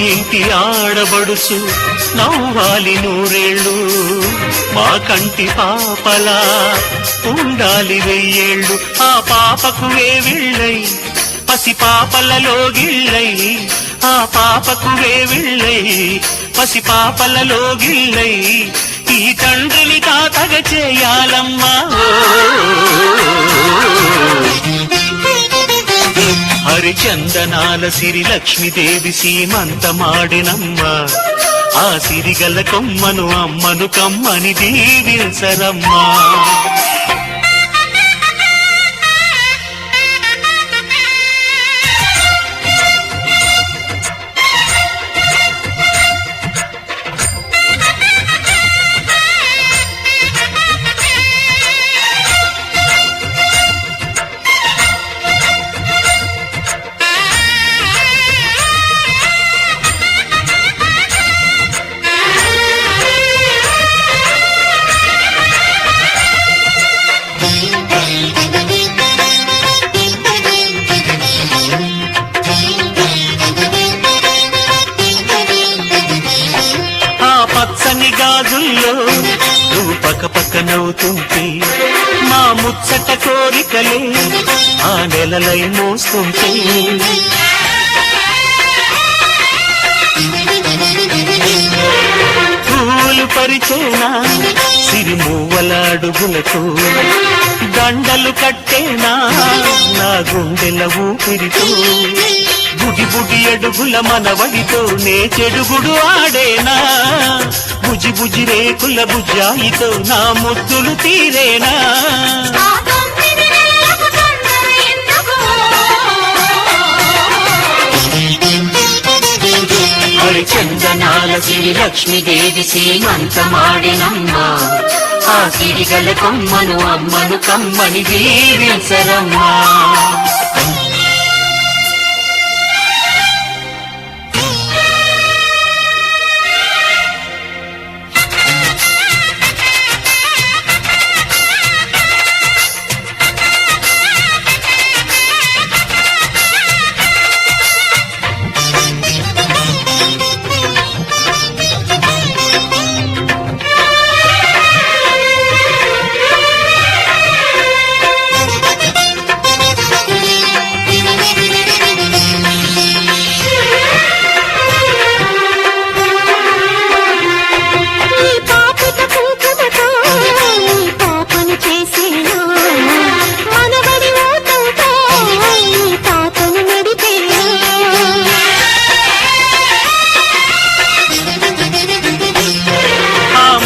ఇంటి ఆడబడుచు నవ్వాలి నూరేళ్ళు, మా కంటి పాపలా ఉండాలి వెయ్యేళ్ళు. ఆ పాపకు వేవిళ్ళై పసి పాపలలో గిళ్ళై, ఆ పాపకు వేవిళ్ళై పసి పాపలలో గిళ్ళై, ఈ తండ్రిని తాతగా చేయాలమ్మా. హరిచందనాల సిరి లక్ష్మీదేవి సీమంతమాడినమ్మ, ఆ సిరిగల కొమ్మను అమ్మను కమ్మని దీవించరమ్మా. పచ్చని గాజుల్లో నువ్వు పక్క పక్క నవ్వుతుంటే, మా ముచ్చట కోరికలే ఆ నెలలై మోస్తుంటే, పూలు పరిచేనా సిరిమూవల అడుగులతో, దండలు కట్టేనా నా గుండెల ఊపిరితో, బుడి బుడి అడుగుల మనవడితో నే చెడుగుడు ఆడేనా, బుజి బుజి రేకుల బుజ్జాయితో నా ముద్దులు తీరేనా. హరిచందనాల సిరి లక్ష్మీదేవి సీమంతమాడినమ్మ, ఆ సిరిగల కొమ్మను అమ్మను కమ్మని దీవించరమ్మా.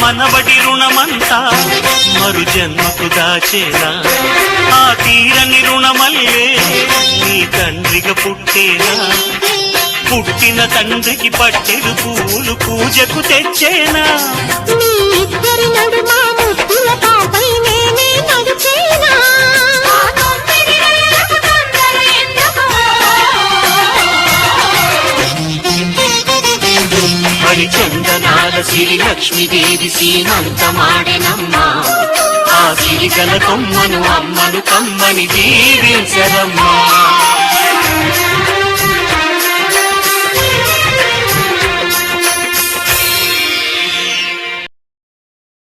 మనవడి రుణమంతా మరు జన్మకు దాచేనా, ఆ తీరని రుణమల్లే నీ తండ్రిగా పుట్టేనా, పుట్టిన తండ్రికి పట్టెడు పూలు పూజకు తెచ్చేనా. హరిచందనాల సిరి లక్ష్మీదేవి సీమంతమాడినమ్మ, ఆ సిరిగల కొమ్మను అమ్మను కమ్మని దీవించరమ్మా.